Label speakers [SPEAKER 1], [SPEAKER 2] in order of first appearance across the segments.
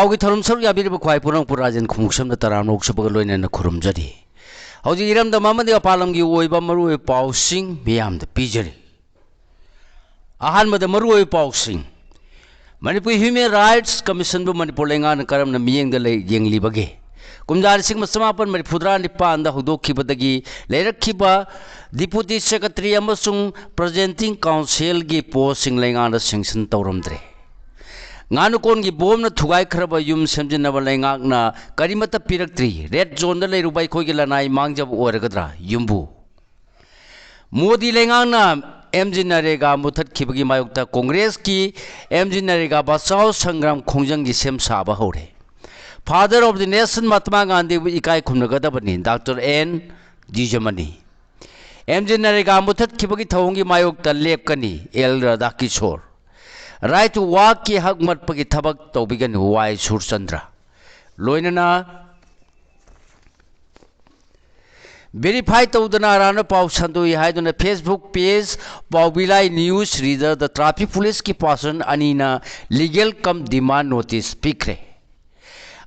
[SPEAKER 1] पाव की थरम सर या बिरब ख्वाई पुरंग पुराजन खुमुसम the तरानोक सबग लोइना खुरुमजरी हौजी Iram the मामदि अपालम की ओइबा मरु पाउसिंग मियाम द पिजरी अहान मद मरु पाउसिंग मणिपुर ह्यूमन राइट्स कमीशन बु मणिपुर लेंगान करम न मियंग द ले येंगलिबगे कुमजार सिंह मसमापन मणिपुद्रा निपान द हुदोखिबदगी लेरखिबा डिप्यूटी सेक्रेटरी अमसुंग प्रेजेंटिंग काउंसिल की पोस्टिंग लेंगान सेंक्शन तौरमद्रे गानुकोन की बोम न थुगाई खरब युम सेमजिनब लेंगाकना करिमत पिरक्ट्री रेड जोन द लेरुबाई खोगी लनाई मांगजब ओरगद्रा युम्बु मोदी लेंगाकना एमजी नरेगा मुथतखिबगी मायुक्ता कांग्रेस की एमजी नरेगा बचाव संग्राम खोंजंग की सेम साबा हौरे father of the nation Mahatma Gandhi इकाई खुमनगदबनी डॉक्टर एन जीजमनी एमजी नरेगा मुथतखिबगी थौंगी मायुक्ता लेपकनी L Radhakishore right to work की हक मतपगी थबक तौबिगन वाई सूरचंद्र लोइनना वेरीफाई तौदना राना पाउ संदुई हाइदुना फेसबुक पेज पाउबिलाई न्यूज रीडर द ट्रैफिक पुलिस की पर्सन अनीना लीगल कम डिमांड नोटिस पिखरे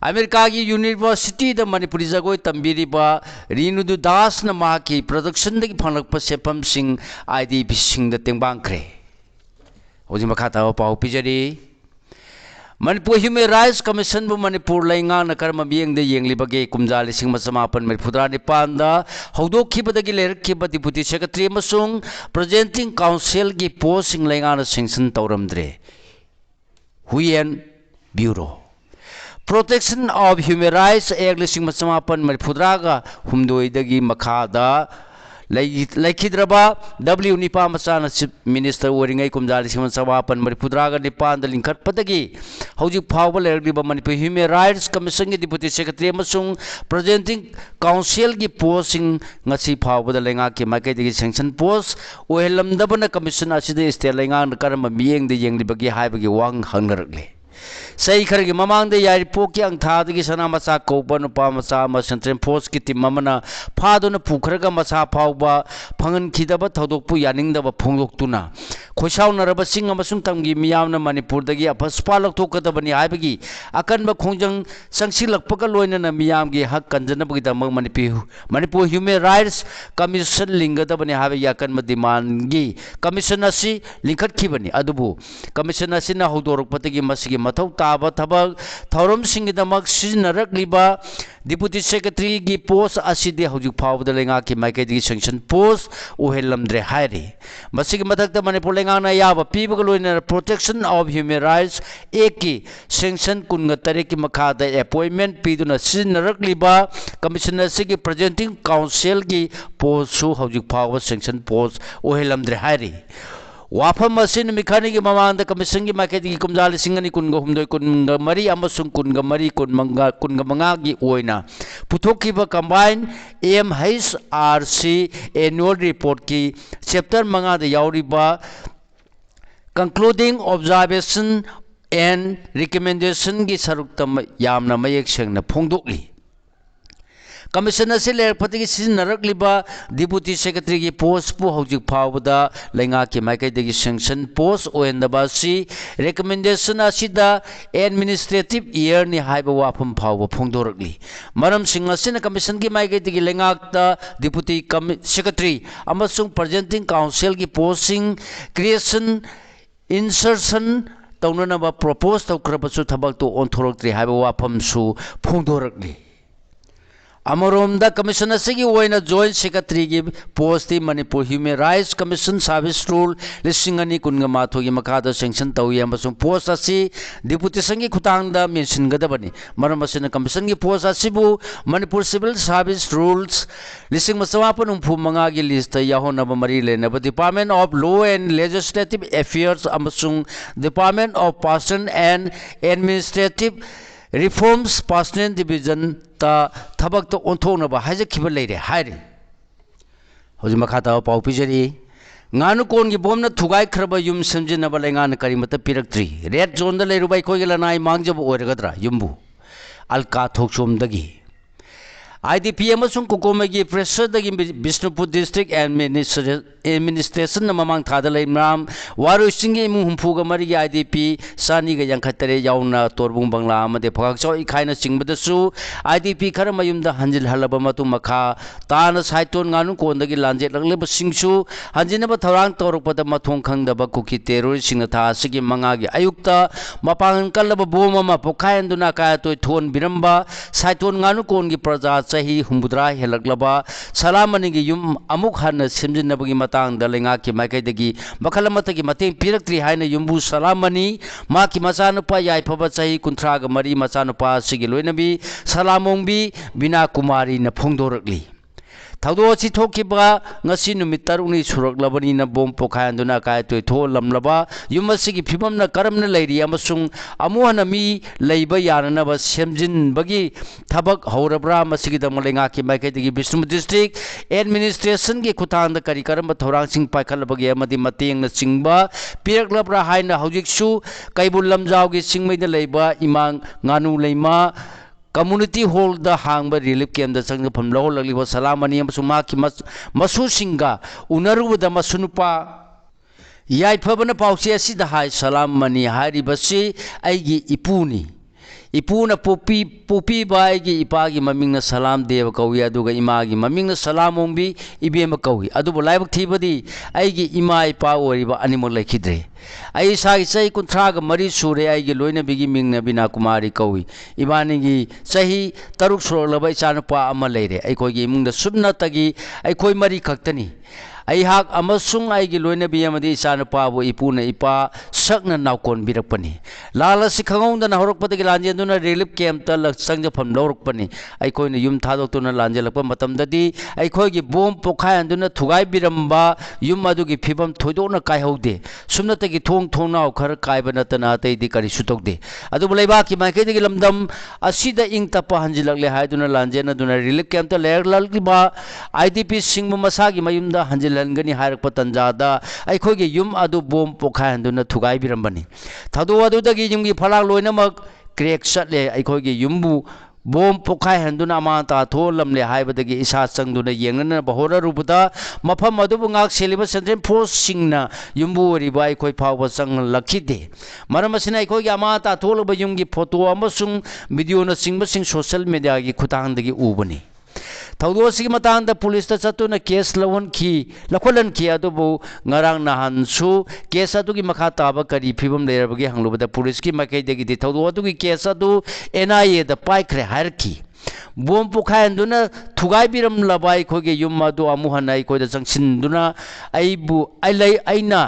[SPEAKER 1] अमेरिका की यूनिवर्सिटी द मणिपुरी जगोई तंबीरीबा रीनुदु दास न मा की प्रोडक्शन दगी फंगलकप सेफम सिंह आईडीपी सिंह द तेंबांखरे होजी मखाता पाउ पिजरी मणिपुर ह्यूमन राइट्स कमीशन बु मणिपुर लेंगान कर्म बियंग दे येंगलिबगे कुमजा लिसिंग मसमापन मणिपुद्रा निपान दा हौदोखिबदगी लेरखिबा डिप्यूटी सेक्रेटरी अमसुंग प्रेजेंटिंग काउंसिल की पोस्टिंग लेंगान सेंक्शन तौरमद्रे हुयन bureau protection of human rights act लिसिंग मसमापन मणिपुद्रागा हुमदोइदगी मखादा लैखिद्रबा डब्ल्यू निपा मचाना चीफ मिनिस्टर ओरिंगै कुमजा लिसिंग मसमापन मणिपुद्रागा निपान द लिंखटपदगी हौजी फावबा लेरदिबा मणिपुर ह्यूमन राइट्स कमीशन की डिप्यूटी सेक्रेटरी अमसुंग प्रेजेंटिंग काउंसिल की पोस्टिंग ngasi फावबा लेंगा के माइकैदगी सेंक्शन पोस्ट ओहेलमदबना कमीशन असिदे स्टेट लेंगा करम मियेंग दे येंगलिबगी हाइबगी वांग हंगरगले सही खरगी ममांग दे यारी पोकी अंगथादगी सना मचा कौबा नुपा मचा सेंट्रल फोर्स की टीम ममना फादुना पुखरगा मचा फावबा फंगन खिदबा थौदोकपु यानिंगदबा फोंदोक्तुना खोसाउनरबा सिंग अमसुंग तमगी मियामना मणिपुरदगी अफस्पा लौथोकदबनी हाइबगी अकनबा खोंजंग संगसिलकपगा लोइनना मियामगी हक कंजनबगीदमक मणिपुर ह्यूमन राइट्स कमीशन लिंगदबनी हाइबगी अकनबा डिमांडगी कमीशन असी लिंखटखिबनी अदुबु कमीशन असिना हौदोरकपतगी मसिगी मथौ ताबा थबक थौरम सिंगदमक सिजनरकलिबा डिप्यूटी सेक्रेटरी की पोस्ट असिदे हौजिक फावबदा लेंगा की माइकैदगी सेंक्शन पोस्ट ओहेलमद्रे हाइरे मसिगी मथकता मणिपुर लेंगाना याबा पीबगा लोइना protection of human rights act की सेंक्शन कुनगा तरे की मखादा अपॉइंटमेंट पीदुना सिजनरकलिबा कमिश्नर की प्रेजेंटिंग काउंसिल की पोस्ट सु हौजिक फावबा सेंक्शन पोस्ट ओहेलमद्रे हाइरे वाफम असिन मिखानी की ममांग कमीशन की माइकैदगी कुमजा लिसिंग अनि कुनगा हुमदोय कुनगा मरी अमसुंग कुनगा मरी कुनगा मंगा की ओइना पुथोखिबा कंबाइन एमएचआरसी एनुअल रिपोर्ट की चैप्टर मंगा द यावरिबा कंक्लूडिंग ऑब्जर्वेशन एंड रिकमेंडेशन की सरुक्तम यामना मयेक सेंगना फोंदोकली कमीशन से लेरपति सिजनरकलिबा डिप्यूटी सेक्रेटरी की पोस्ट पु हौजिक फावबदा लेंगा की माइकैदगी सेंक्शन पोस्ट ओएंदबासी रिकमेंडेशन असिदा एडमिनिस्ट्रेटिव ईयर नि हाइबा वाफम फावबा फोंदोरकली मरम सिंह असिना कमीशन की माइकैदगी लेंगाकता डिप्यूटी सेक्रेटरी अमसुंग प्रेजेंटिंग काउंसिल की पोस्टिंग क्रिएशन इंसर्शन तौननबा प्रपोज तौखरबसु थबक तो ओंथोरक्ट्री हाइबा वाफम सु फोंदोरकली अमरोमदा कमीशन की जॉइंट सेक्रेटरी की post Manipur human rights commission service rule लिसिंग अनि कुनगा माथो की मखादा सेंक्शन तौई अमसुंग पोस्ट असी डिप्यूटेशन की खुतांगदा मेंशनगदबनी मरम असिना कमीशन की पोस्ट असिबु मणिपुर सिविल सर्विस रूल्स लिसिंग मसवापन उम्फु मंगा की लिस्ट याहोनब मरी लेनब department of law and legislative affairs अमसुंग department of person and administrative reforms personnel division ता थबक तो ओंथोनबा हाइजखिबा लेरे हाइरे हौजि मखाता पाउ पिजरी गानु कोन की बोमना थुगाई खरबा युम समजिनबा लेंगान करिमत पिरक्ट्री रेड जोन द लेरुबाई खोगे लनाई मांगजब ओरगद्रा युम्बु अलका थोकसोमदगी IDP अमसुंग कुकोमगी प्रेसरदगी बिष्णुपुर डिस्ट्रिक्ट एडमिनिस्ट्रेशन ममांग थादा लेमराम वारुसिंग इमु हुंफुग मरी IDP सानी ग यंखतरे याउना तोरबुंग बंगला अमदे फगाक्सो इखाइना चिंगबदसु IDP खर मयुमदा हंजिल हलब मतु मखा ताना साइतोन गानु कोंदगी लांजे लगलेब सिंगसु हंजिनब थौरांग तौरपद मथोंग खंगदब कुकी टेरोरिस्ट सिंग था सिगी मंगागी अयुक्ता मपांगन कलब बोम मा पोखायंदुना काय तोय थोन बिरंबा साइतोन गानु कोनगी प्रजा सही हुंबुद्रा हेलगलबा सलामनिगी युम अमुक हन सिमजिनबगी मतंग दलेंगा की माइकैदगी मखलमतगी मतेंग पिरक्त्रि हाइना युम्बु सलामनी माकी मचानुपा याइफबा सही कुंथ्राग मरी मचानुपा सिगी लोइनबी सलामोंबी बिना कुमारी न फोंदोरकली थौदोसी थोकिबा ngasi numit taruni suraklabani na bom pokhainduna kai toi tho lamlaba yumasi gi phibam na karamna leiri amasung amuhana mi leiba yarana ba semjin bagi thabak haurabra masigi da malenga ki mai kai gi Bishnupur district administration gi khutang da kari karam thorang sing paikhalbagi amadi mateng na chingba piraklabra haina hojiksu kaibul lamjau gi singmai da leiba imang nganu leima Community hall the hangba relief camp the sang from low lagli salamani sumaki masu singa unaru the masunupa yai pabana pausi asi the high salamani hari basi aigi ipuni ipuna pupi baigi ipagi maming na salam deva kawi aduga imagi maming na salam ombi ibema kawi adubo laibak thibadi aigi ima ipa oriba animal laikidre ai sai sai kunthraga mari sure aigi loina bigi mingna bina kumari kawi ibani gi sahi taruk sorlaba ichanupa ama leire ai koi gi mungda subna tagi ai koi mari khaktani ai hak amasung ai gi loina bi amadi ichanupa bo ipuna ipa sakna naukon birakpani lala sikhangong da horok patagi lanjenduna relief camp ta lak sangja pham lorokpani ai koi na yum thadok tuna lanjelakpa matam dadi ai koi gi bom pokhai anduna thugai biramba yum adu gi phibam thoidona kai haude sumna tagi thong naw khar kai bana tana tai di kari sutok de adu bulaiba ki mai kai gi lamdam asida ing tapa hanjilakle haiduna lanjena duna relief camp ta ler lal gi ba IDP singma masa gi mayumda hanjil लंगनी हारक तंजादा अखोगी yum अदु बोम पोखायंदुना थुगाई बिरंबनी थदो अदुदगी युमगी Falak लोइनमक crack चटले अखोगी युमबु बोम पोखायंदुना अमाता थोलमले हाइबदगी इसा संगदुना येंगना Bahora रुबुदा मफम अदुबु ngak सेलिबा central force सिंगना युमबु Riba अखोई फाव संग लखिदे मरमसिना अखोगी अमाता थोलब युमगी photo अमसुंग video न सिंग सिंग social media की खुतांगदगी उबनी थौदोसी मतंग पुलिस चतुना केस लवन की लखोलन की अदुबु ngarang nahan su केस अदुगी मखा ताबा करी फिबम लेरबगी हंगलुबदा पुलिस की मकैदगी दि थौदो अदुगी केस अदु NIA द पाइख्रे हायरकी बोम पुखायंदुना थुगाई बिरम लबाई खोगे युम अदु अमुहनाई कोदा जंगसिनदुना आइबु आइलै आइना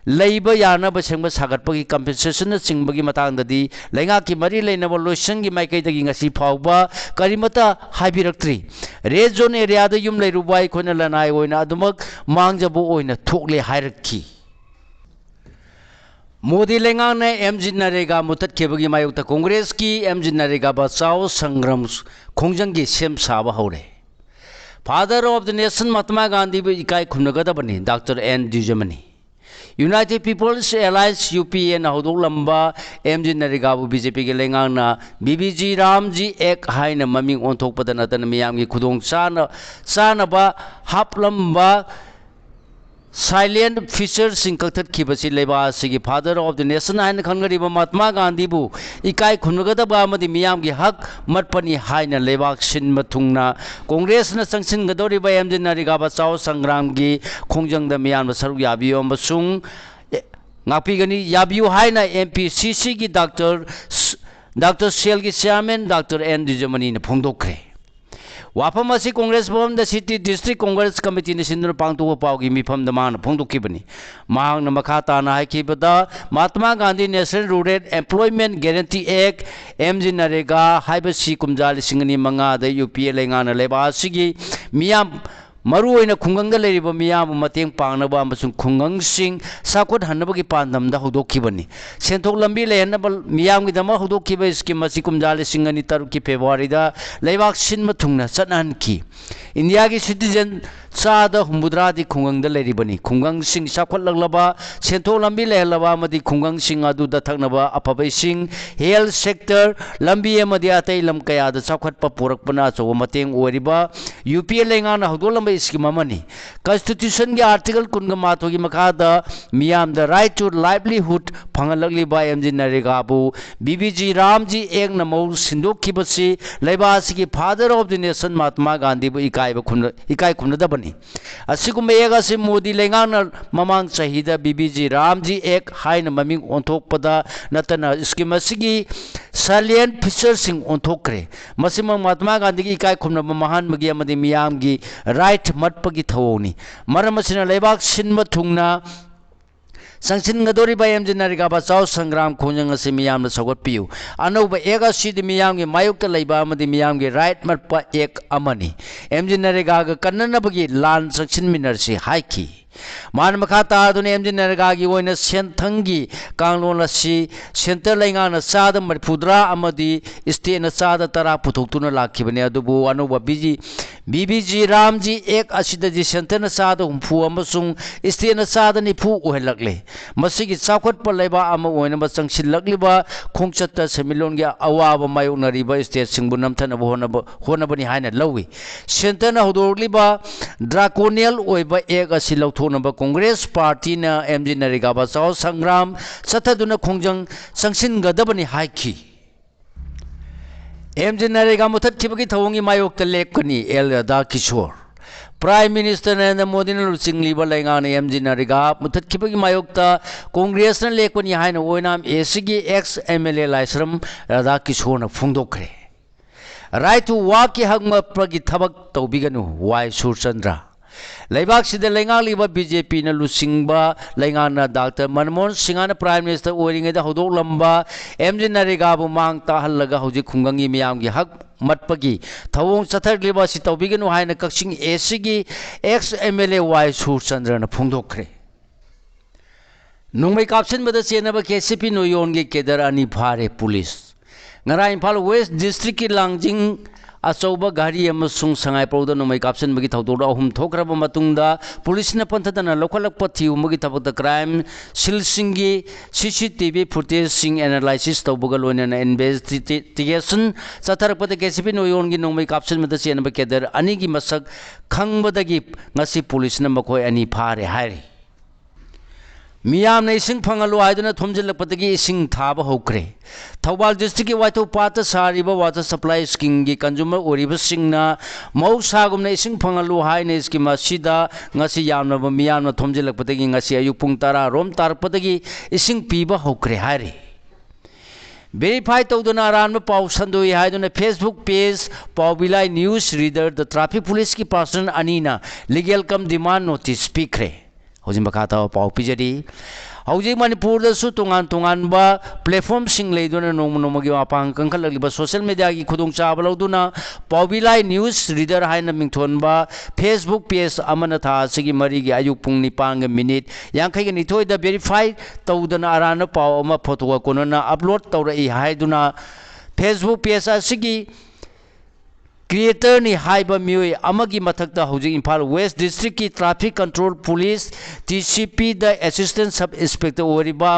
[SPEAKER 1] leiba yana ba sengba sagatpagi compensation singbagi matangdadi lenga ki mari leinaba loisangi maikai dagi ngasi phawba karimata haibiraktri red zone area da yum leirubai khona lanai oina adumak mangjabu oina thokle hairakhi Modi लेंगांग ने MG NREGA मुतत खेबगी मायुक्ता Congress की MG NREGA बचाओ संग्राम खोंजंग की सेम साबा हौरे father of the nation Mahatma Gandhi भी इकाई खुनगदबनी डॉक्टर N डिजमनी United People's Alliance UPN हौदोक लंबा MG नरेगाबु BJP के लेंगांगना BBG रामजी एक हाइना ममिंग ओंथोकपदा नतन मियामगी खुदोंग चानबा हापलंबा साइलेंट फीचर सिंकथत खिबसी लेबा सिगी फादर ऑफ द नेशन हाइन खनगरिबा महात्मा गांधी बु इकाई खुनगदबा मदि मियामगी हक मटपनी हाइना लेबाक सिन मथुंगना कांग्रेस न संगसिन गदोरिबा MG नरेगा चाव संग्राम की खोंजंग द मियाम सरुक याबियो अमसुंग ngapi yabiu haina MPCC की डॉक्टर सेल की चेयरमैन डॉक्टर N डिजमनी ने फोंदोखरे वाफम असी कांग्रेस भवन the city district Congress committee ने सिंदुर पांगतो पावगी मिफम द मान फोंदोखिबनी मांग न मखा ताना हाइखिबदा Mahatma Gandhi national rural employment guarantee act MG NREGA हाइबसी कुमजा लिसिंगनी मंगा द UPA लेंगाना लेबा सिगी मियाम मरुओइना खुंगंग लेरिबा मियाम मतेंग पांगनबा अमसुंग खुंगंगसिंग साकोट हन्नबगी पांदमदा हौदोखिबनी सेंथोक लंबी लेहनबा मियामगी दमा हौदोखिबा स्कीम असि कुमजाले सिंगनी तरुक की फेब्रुवारी दा लेबाक सिनम थुंगना चतनानखी इंडिया की सिटीजन चाद हुमुद्रादी खुंगंग लेरिबनी खुंगंगसिंग साकोटलगलबा सेंथोक लंबी लेहलबा मदि खुंगंगसिंग अदुदा थकनबा अफबैसिंग हेल्थ सेक्टर लंबी अमदि अतै लम कयादा चाखटपा पुरकपना चो मतेंग ओरिबा यूपीए लेंगाना हौदोलंबा स्कीम अमनी कॉन्स्टिट्यूशन के आर्टिकल कुनगा माथोगी मखादा मियाम द राइट टू लाइवलीहुड फंगलगलिबा एमजी नरेगाबू बीबीजी रामजी एक नमौ सिंदोखिबसी लेबासी की father of the nation Mahatma Gandhi बु इकाई खुमनदबनी असिगुम एक असि मोदी लेंगाना ममांग चाहिदा बीबीजी रामजी एक हाइन ममिंग ओंथोकपदा नतना स्कीम असिगी सालियन फीचर सिंग ओंथोकरे मसिम महात्मा गांधी की इकाई खुमनब महान मगी अमदि मियाम की राइट मटपगी थवोनी मरम असिना लेबाक सिनम थुंगना संगदोरी एमजी नरेगा चाव संग्राम खोजंग से मियाम सौगटपियु अनौब एक असिद मियाम की मायुक्त लेबा अमदि मियाम की राइट मटप एक अमनी एमजी नरेगा कन्ननबगी लान संगसिनमिनरसी हाइकी मान मखा तादुन एमजी नरेगा की ओइना सेंथंगी कांगलोन असि सेंटर लेंगाना चाद मरफुद्रा अमदि स्टेट चाद तरा पुथोक्तुना लाखिबने अदुबु अनौब बीबीजी रामजी एक असिदजी सेंटर चाद हुंफु अमसुंग स्टेट चाद निफु ओहलकले मसिगी चाखटप लेबा अम ओइनबा चंगसिलकलिबा खोंगचत सेमिलोनगी अवाब मायोनरिबा स्टेट सिंगबु नमथनब होनबनी हाइना लौवी सेंटर हौदोरलिबा ड्राकोनियल ओइबा एक असि लौथोनबा कांग्रेस पार्टी ना एमजी नरेगा चाव संग्राम चथदुना खोंजंग चंगसिनगदबनी हाइखी एमजी नरेगा मुथतखिबगी थवंगी मायोक्ता लेखनी एल राधा किशोर प्राइम मिनिस्टर नरेंद्र मोदी ने लुचिंगलीबा लेंगान एमजी नरेगा मुथतखिबगी मायोक्ता कांग्रेस ने लेखनी हाइना ओइनाम एसीगी एक्स एमएलए लाइसरम राधा किशोर न फोंदोखरे राइट टू वाक की हक मप्रगी थबक तौबिगनु वाई सूरचंद्र लेबाक सिद लेंगालीबा बीजेपी न लुसिंगबा लेंगाना doctor Manmohan Singh prime minister ओरिंगेदा हौदोलंबा एमजी नरेगा बु मांग ताहल्लगा हौजी खुंगंगी मियामगी हक मटपगी थवों चथरलिबा सि तौबिगनु हाइना कक्सिंग एसीगी एक्स एमएलए वाई सूरचंद्र न फोंदोखरे नोंमै कापसिनबदा चेनबा केसीपी नोयोनगी केदर अनि फारे police ngara Imphal West District की लांजिंग अचौब गाड़ी संगाईप्रौद नोंमै कापसिनबगी थौदोक अहुम थोक्रबा मतुंगदा पुलिसना पंथदना लौखलकपा थिउमगी थबकता क्राइम सिलसिंगी सीसीटीवी फुटेज सिंग एनालाइसिस तौबगा लोइनना इन्वेस्टिगेशन चथरकपदा केसीपी नोयोनगी नोंमै कापसिनबदा चेनबा केदर अनिगी मसक खंगबदगी ngasi पुलिसना मखोय अनि फारे हाइरे मियाम ने इसिंग फंगलो आयदुना थोमजिलकपदगी इसिंग थाबा होक्रे थौबाल डिस्ट्रिक्ट की वाइथौ पात सारिबा वाटर सप्लाई स्कीम की कंज्यूमर ओरिबा सिंगना मौसागुमना इसिंग फंगलो हाइने स्कीम असिदा ngasi यामनबा मियामना थोमजिलकपदगी ngasi अयुक पुंग 10 रोम तारपदगी इसिंग पीबा होक्रे हाइरे वेरीफाई तौदुना अरानबा पाउ संदोई हाइदुना फेसबुक पेज पाउबिलाई न्यूज रीडर द ट्रैफिक पुलिस की पर्सन अनीना लीगल कम डिमांड नोटिस पीखरे हौजिक मखाता पाउ पिजरी हौजिक मणिपुरदसु तोंगान तोंगानबा प्लेटफॉर्म सिंग लेदुना नोमनोमगी वापांग कंखलगलिबा सोशल मीडिया की खुदोंचाबा लौदुना पाउबिलाई न्यूज रीडर हाइना मिंथोनबा फेसबुक पेज अमना था सिगी मरीगी अयुक पुंग 9 मिनिट 52 दा वेरीफाई तौदना अराना पाउ अमा फोटो कोनना अपलोड तौरई हाइदुना फेसबुक पेज असिगी क्रिएटर नि हाइबा मियोय अमगी मथकता हौजिक इम्फाल वेस्ट डिस्ट्रिक्ट की ट्रैफिक कंट्रोल पुलिस टीसीपी द असिस्टेंट सब इंस्पेक्टर ओरिबा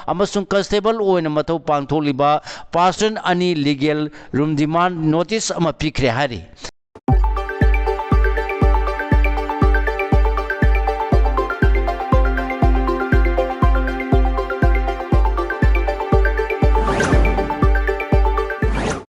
[SPEAKER 1] अमसुंग कांस्टेबल ओइना मथौ पांथोलिबा पर्सन अनि लीगल रूम डिमांड नोटिस अमा पिखरे हारि।